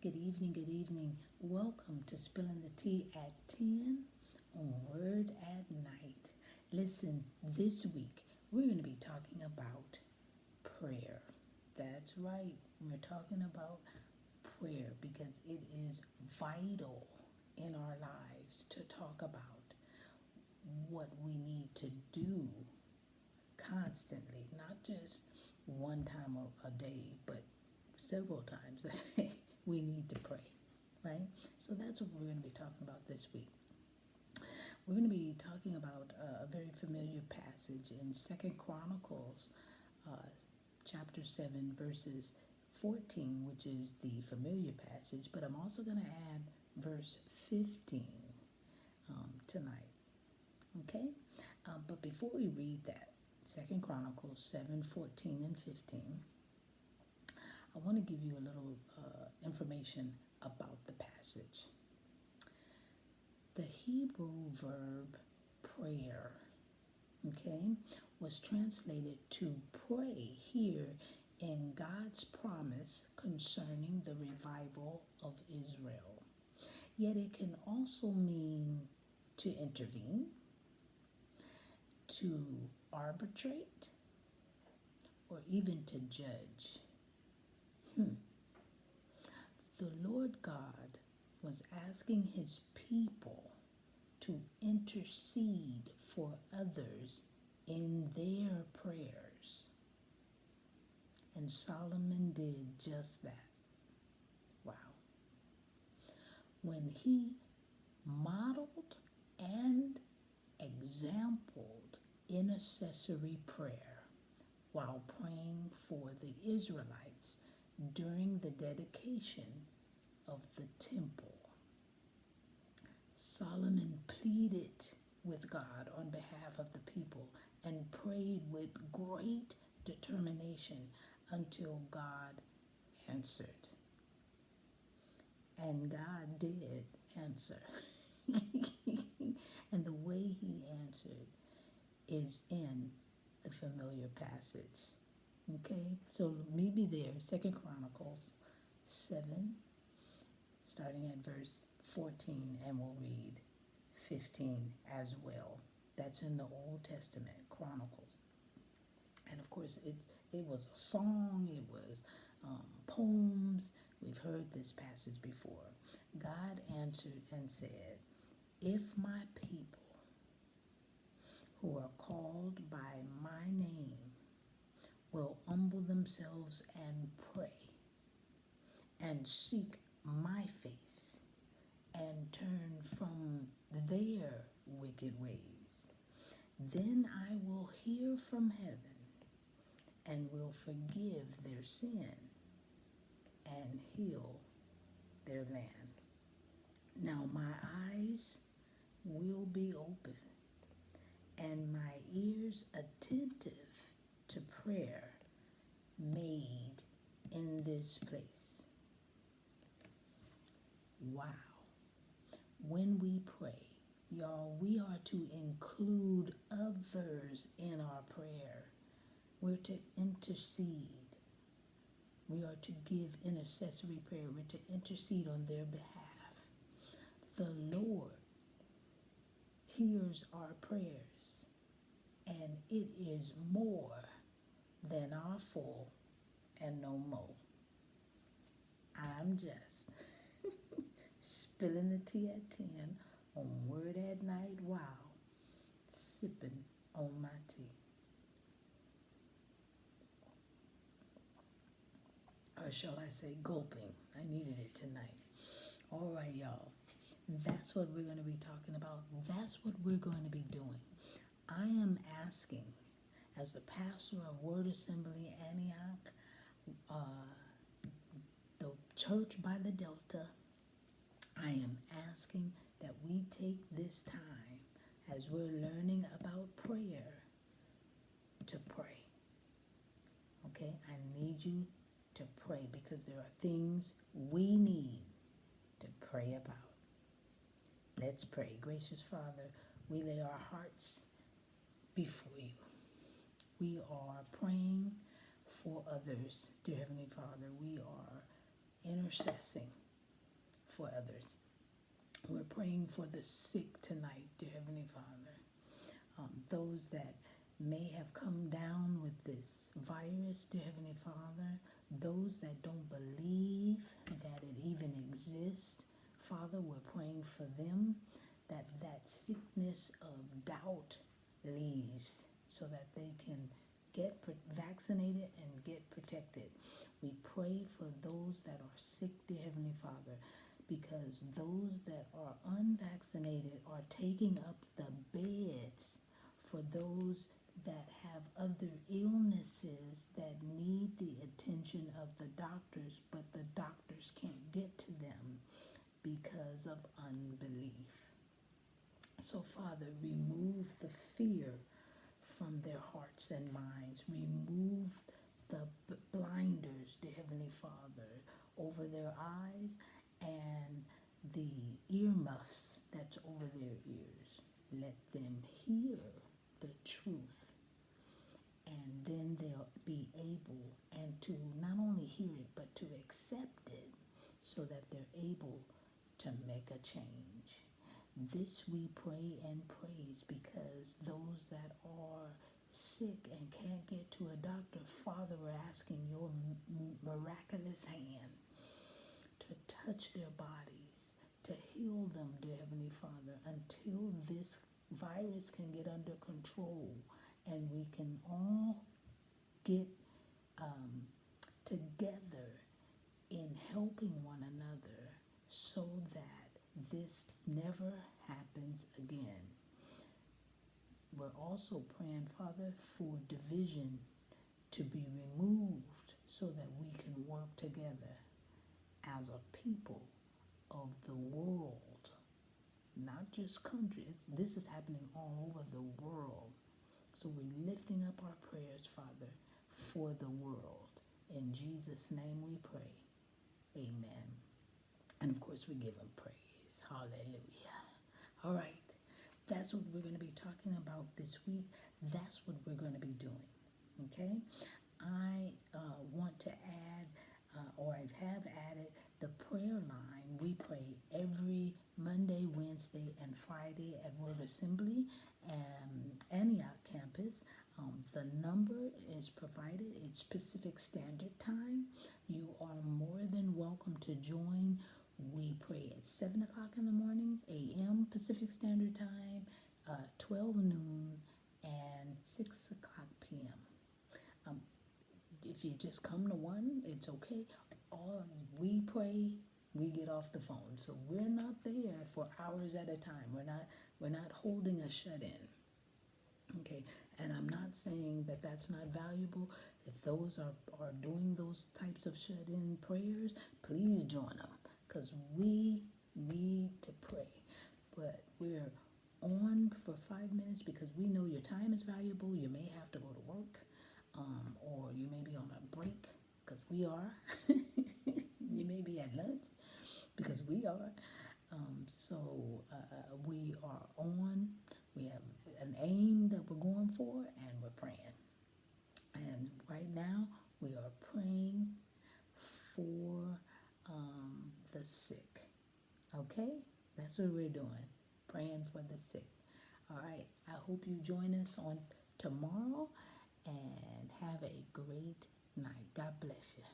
Good evening, good evening. Welcome to Spilling the Tea at 10 on Word at Night. Listen, this week we're going to be talking about prayer. That's right, we're talking about prayer because it is vital in our lives to talk about what we need to do constantly, not just one time a day, but several times a day. We need to pray, right? So that's what we're going to be talking about this week. We're going to be talking about a very familiar passage in Second Chronicles, chapter 7, verses 14, which is the familiar passage, but I'm also going to add verse 15 tonight, okay? But before we read that, Second Chronicles 7, 14, and 15, I want to give you a little information about the passage. The Hebrew verb prayer, okay, was translated to pray here in God's promise concerning the revival of Israel. Yet it can also mean to intervene, to arbitrate, or even to judge. The Lord God was asking his people to intercede for others in their prayers. And Solomon did just that. Wow. When he modeled and exampled intercessory prayer while praying for the Israelites during the dedication of the temple. Solomon pleaded with God on behalf of the people and prayed with great determination until God answered. And God did answer. And the way he answered is in the familiar passage. Okay, so meet me there, Second Chronicles 7, starting at verse 14, and we'll read 15 as well. That's in the Old Testament, Chronicles. And of course, it was a song, it was poems. We've heard this passage before. God answered and said, "If my people who are called by my name will humble themselves and pray and seek my face and turn from their wicked ways, then I will hear from heaven and will forgive their sin and heal their land. Now my eyes will be open and my ears attentive to prayer made in this place." Wow. When we pray, y'all, we are to include others in our prayer. We're to intercede. We are to give intercessory prayer. We're to intercede on their behalf. The Lord hears our prayers, and it is more than our full and no more. I'm just spilling the tea at 10 on Word at Night. Wow, sipping on my tea. Or shall I say gulping? I needed it tonight. All right, y'all. That's what we're going to be talking about. That's what we're going to be doing. I am asking, as the pastor of Word Assembly Antioch, the church by the Delta, I am asking that we take this time as we're learning about prayer to pray. Okay? I need you to pray because there are things we need to pray about. Let's pray. Gracious Father, we lay our hearts before you. We are praying for others, dear Heavenly Father. We are intercessing for others. We're praying for the sick tonight, dear Heavenly Father. Those that may have come down with this virus, dear Heavenly Father, those that don't believe that it even exists, Father, we're praying for them, that sickness of doubt leaves so that they can get vaccinated and get protected. We pray for those that are sick, dear Heavenly Father, because those that are unvaccinated are taking up the beds for those that have other illnesses that need the attention of the doctors, but the doctors can't get to them because of unbelief. So, Father, remove the fear from their hearts and minds. Remove the blinders, dear Heavenly Father, over their eyes and the earmuffs that's over their ears. Let them hear the truth, and then they'll be able and to not only hear it but to accept it, so that they're able to make a change. This we pray and praise because those that are sick and can't get to a doctor, Father, we're asking your miraculous hand to touch their bodies, to heal them, dear Heavenly Father, until this virus can get under control and we can all get together in helping one another so that this never happens again. We're also praying, Father, for division to be removed so that we can work together as a people of the world, not just countries. This is happening all over the world. So we're lifting up our prayers, Father, for the world. In Jesus' name we pray. Amen. And of course we give him praise. Hallelujah. All right. That's what we're going to be talking about this week. That's what we're going to be doing. Okay? I want to add, or I have added, the prayer line. We pray every Monday, Wednesday, and Friday at Word Assembly and Antioch campus. The number is provided. It's Pacific Standard Time. You are more than welcome to join. We pray at 7 o'clock in the morning, a.m. Pacific Standard Time, 12 noon, and 6 o'clock p.m. If you just come to one, it's okay. All we pray, we get off the phone. So we're not there for hours at a time. We're not holding a shut-in. Okay, and I'm not saying that that's not valuable. If those are doing those types of shut-in prayers, please join them, because we need to pray. But we're on for 5 minutes because we know your time is valuable. You may have to go to work, or you may be on a break, because we are. You may be at lunch, because we are. So we are on. We have an aim that we're going for, and we're praying. And right now, we are praying for the sick. Okay? That's what we're doing. Praying for the sick. All right. I hope you join us on tomorrow, and have a great night. God bless you.